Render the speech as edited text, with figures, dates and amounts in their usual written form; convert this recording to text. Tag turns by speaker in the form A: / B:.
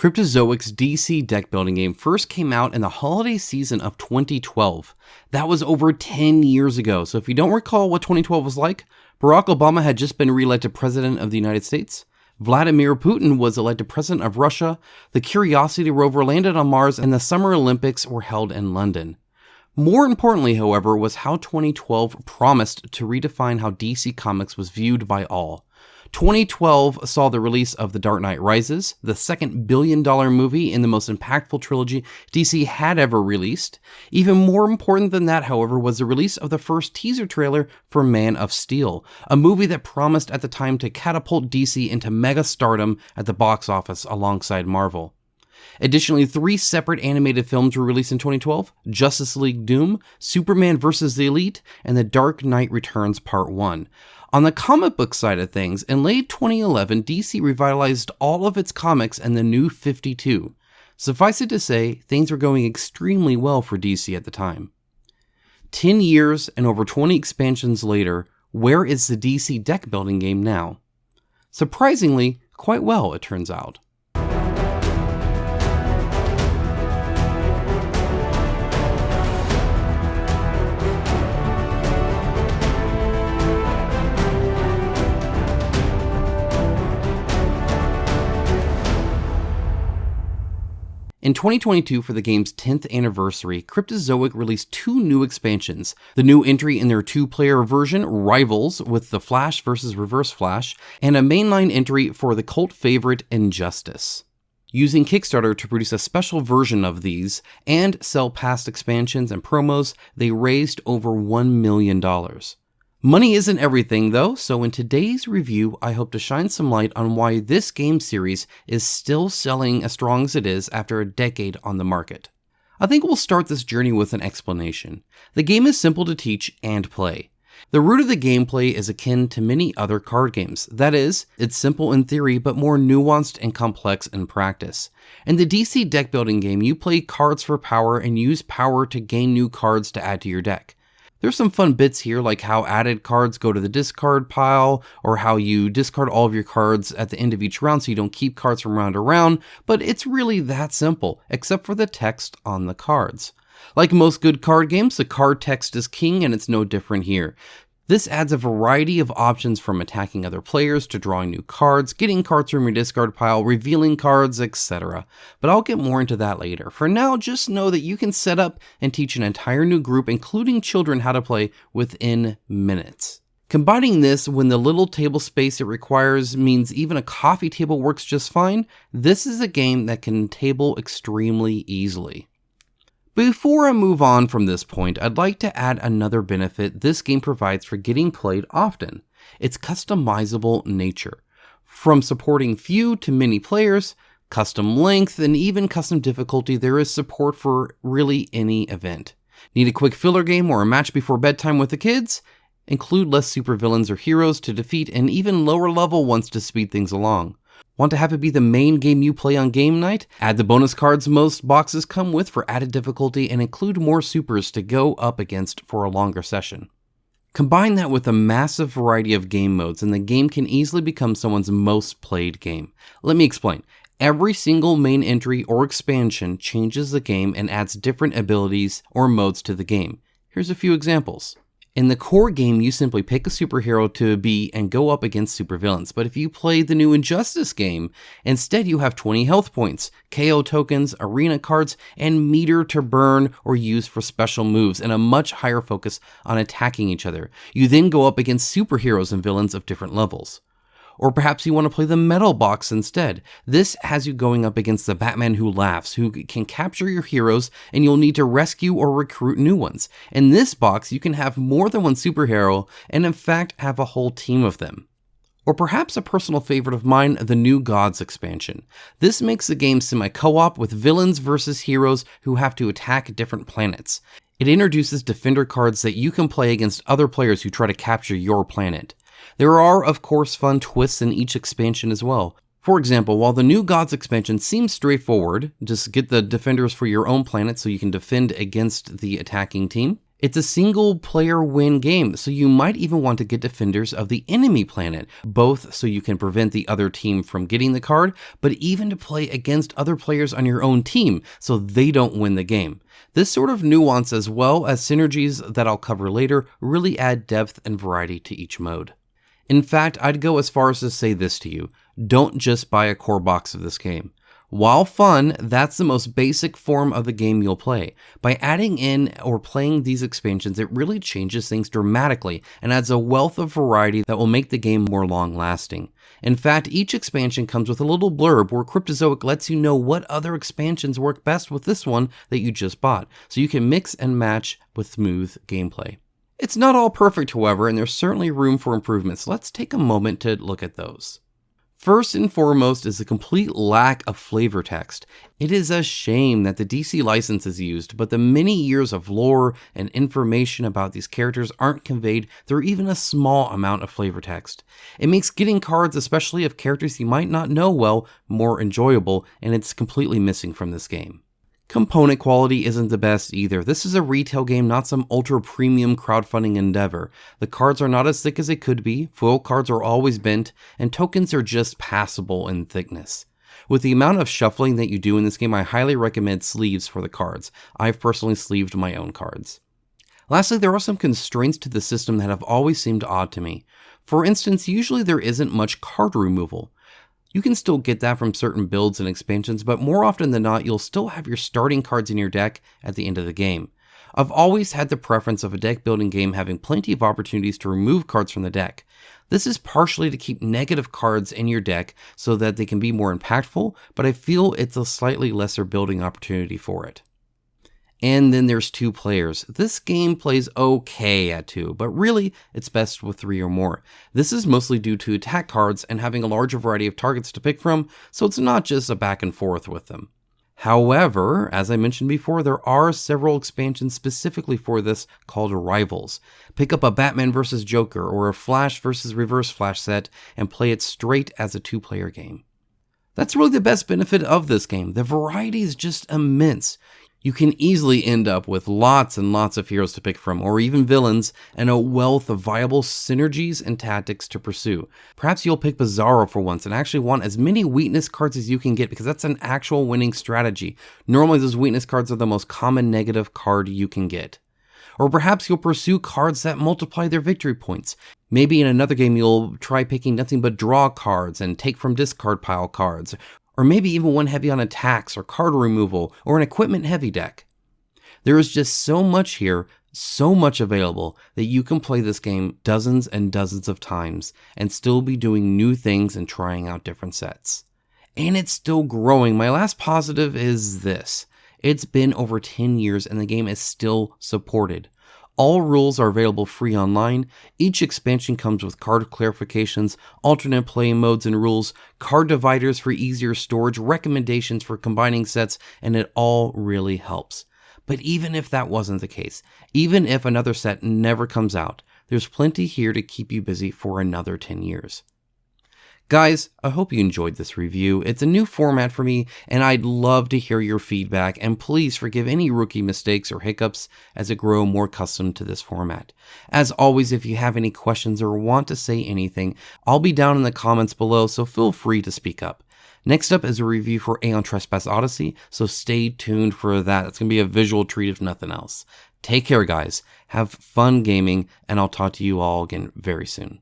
A: Cryptozoic's DC deck building game first came out in the holiday season of 2012. That was over 10 years ago, so if you don't recall what 2012 was like, Barack Obama had just been re-elected President of the United States, Vladimir Putin was elected President of Russia, the Curiosity rover landed on Mars, and the Summer Olympics were held in London. More importantly, however, was how 2012 promised to redefine how DC Comics was viewed by all. 2012 saw the release of The Dark Knight Rises, the second billion-dollar movie in the most impactful trilogy DC had ever released. Even more important than that, however, was the release of the first teaser trailer for Man of Steel, a movie that promised at the time to catapult DC into mega stardom at the box office alongside Marvel. Additionally, 3 separate animated films were released in 2012, Justice League Doom, Superman vs. the Elite, and The Dark Knight Returns Part 1. On the comic book side of things, in late 2011, DC revitalized all of its comics in the New 52. Suffice it to say, things were going extremely well for DC at the time. 10 years and over 20 expansions later, where is the DC deck building game now? Surprisingly, quite well, it turns out. In 2022, for the game's 10th anniversary, Cryptozoic released 2 new expansions. The new entry in their 2-player version, Rivals, with the Flash vs. Reverse Flash, and a mainline entry for the cult favorite, Injustice. Using Kickstarter to produce a special version of these and sell past expansions and promos, they raised over $1 million. Money isn't everything though, so in today's review, I hope to shine some light on why this game series is still selling as strong as it is after a decade on the market. I think we'll start this journey with an explanation. The game is simple to teach and play. The root of the gameplay is akin to many other card games. That is, it's simple in theory, but more nuanced and complex in practice. In the DC deck building game, you play cards for power and use power to gain new cards to add to your deck. There's some fun bits here, like how added cards go to the discard pile, or how you discard all of your cards at the end of each round so you don't keep cards from round to round, but it's really that simple, except for the text on the cards. Like most good card games, the card text is king, and it's no different here. This adds a variety of options from attacking other players to drawing new cards, getting cards from your discard pile, revealing cards, etc. But I'll get more into that later. For now, just know that you can set up and teach an entire new group, including children, how to play within minutes. Combining this when the little table space it requires means even a coffee table works just fine, this is a game that can table extremely easily. Before I move on from this point, I'd like to add another benefit this game provides for getting played often: its customizable nature. From supporting few to many players, custom length, and even custom difficulty, there is support for really any event. Need a quick filler game or a match before bedtime with the kids? Include less supervillains or heroes to defeat and even lower level ones to speed things along. Want to have it be the main game you play on game night? Add the bonus cards most boxes come with for added difficulty and include more supers to go up against for a longer session. Combine that with a massive variety of game modes and the game can easily become someone's most played game. Let me explain. Every single main entry or expansion changes the game and adds different abilities or modes to the game. Here's a few examples. In the core game, you simply pick a superhero to be and go up against supervillains. But if you play the new Injustice game, instead you have 20 health points, KO tokens, arena cards, and meter to burn or use for special moves, and a much higher focus on attacking each other. You then go up against superheroes and villains of different levels. Or perhaps you want to play the Metal Box instead. This has you going up against the Batman Who Laughs, who can capture your heroes and you'll need to rescue or recruit new ones. In this box, you can have more than one superhero and in fact have a whole team of them. Or perhaps a personal favorite of mine, the New Gods expansion. This makes the game semi-co-op with villains versus heroes who have to attack different planets. It introduces defender cards that you can play against other players who try to capture your planet. There are, of course, fun twists in each expansion as well. For example, while the New Gods expansion seems straightforward, just get the defenders for your own planet so you can defend against the attacking team, It's a single player win game, so you might even want to get defenders of the enemy planet, both so you can prevent the other team from getting the card, but even to play against other players on your own team so they don't win the game. This sort of nuance, as well as synergies that I'll cover later, really add depth and variety to each mode. In fact, I'd go as far as to say this to you: don't just buy a core box of this game. While fun, that's the most basic form of the game you'll play. By adding in or playing these expansions, it really changes things dramatically and adds a wealth of variety that will make the game more long-lasting. In fact, each expansion comes with a little blurb where Cryptozoic lets you know what other expansions work best with this one that you just bought, so you can mix and match with smooth gameplay. It's not all perfect, however, and there's certainly room for improvements. Let's take a moment to look at those. First and foremost is the complete lack of flavor text. It is a shame that the DC license is used, but the many years of lore and information about these characters aren't conveyed through even a small amount of flavor text. It makes getting cards, especially of characters you might not know well, more enjoyable, and it's completely missing from this game. Component quality isn't the best either. This is a retail game, not some ultra premium crowdfunding endeavor. The cards are not as thick as they could be, foil cards are always bent, and tokens are just passable in thickness. With the amount of shuffling that you do in this game, I highly recommend sleeves for the cards. I've personally sleeved my own cards. Lastly, there are some constraints to the system that have always seemed odd to me. For instance, usually there isn't much card removal. You can still get that from certain builds and expansions, but more often than not, you'll still have your starting cards in your deck at the end of the game. I've always had the preference of a deck building game having plenty of opportunities to remove cards from the deck. This is partially to keep negative cards in your deck so that they can be more impactful, but I feel it's a slightly lesser building opportunity for it. And then there's 2 players. This game plays okay at 2, but really it's best with 3 or more. This is mostly due to attack cards and having a larger variety of targets to pick from, so it's not just a back and forth with them. However, as I mentioned before, there are several expansions specifically for this called Rivals. Pick up a Batman vs. Joker or a Flash vs. Reverse Flash set and play it straight as a 2-player game. That's really the best benefit of this game. The variety is just immense. You can easily end up with lots and lots of heroes to pick from, or even villains, and a wealth of viable synergies and tactics to pursue. Perhaps you'll pick Bizarro for once and actually want as many weakness cards as you can get, because that's an actual winning strategy. Normally those weakness cards are the most common negative card you can get. Or perhaps you'll pursue cards that multiply their victory points. Maybe in another game you'll try picking nothing but draw cards and take from discard pile cards. Or maybe even one heavy on attacks or card removal or an equipment heavy deck. There is just so much here, so much available, that you can play this game dozens and dozens of times and still be doing new things and trying out different sets. And it's still growing. My last positive is this: it's been over 10 years and the game is still supported. All rules are available free online. Each expansion comes with card clarifications, alternate play modes and rules, card dividers for easier storage, recommendations for combining sets, and it all really helps. But even if that wasn't the case, even if another set never comes out, there's plenty here to keep you busy for another 10 years. Guys, I hope you enjoyed this review. It's a new format for me, and I'd love to hear your feedback, and please forgive any rookie mistakes or hiccups as I grow more accustomed to this format. As always, if you have any questions or want to say anything, I'll be down in the comments below, so feel free to speak up. Next up is a review for Aeon Trespass Odyssey, so stay tuned for that. It's going to be a visual treat if nothing else. Take care, guys. Have fun gaming, and I'll talk to you all again very soon.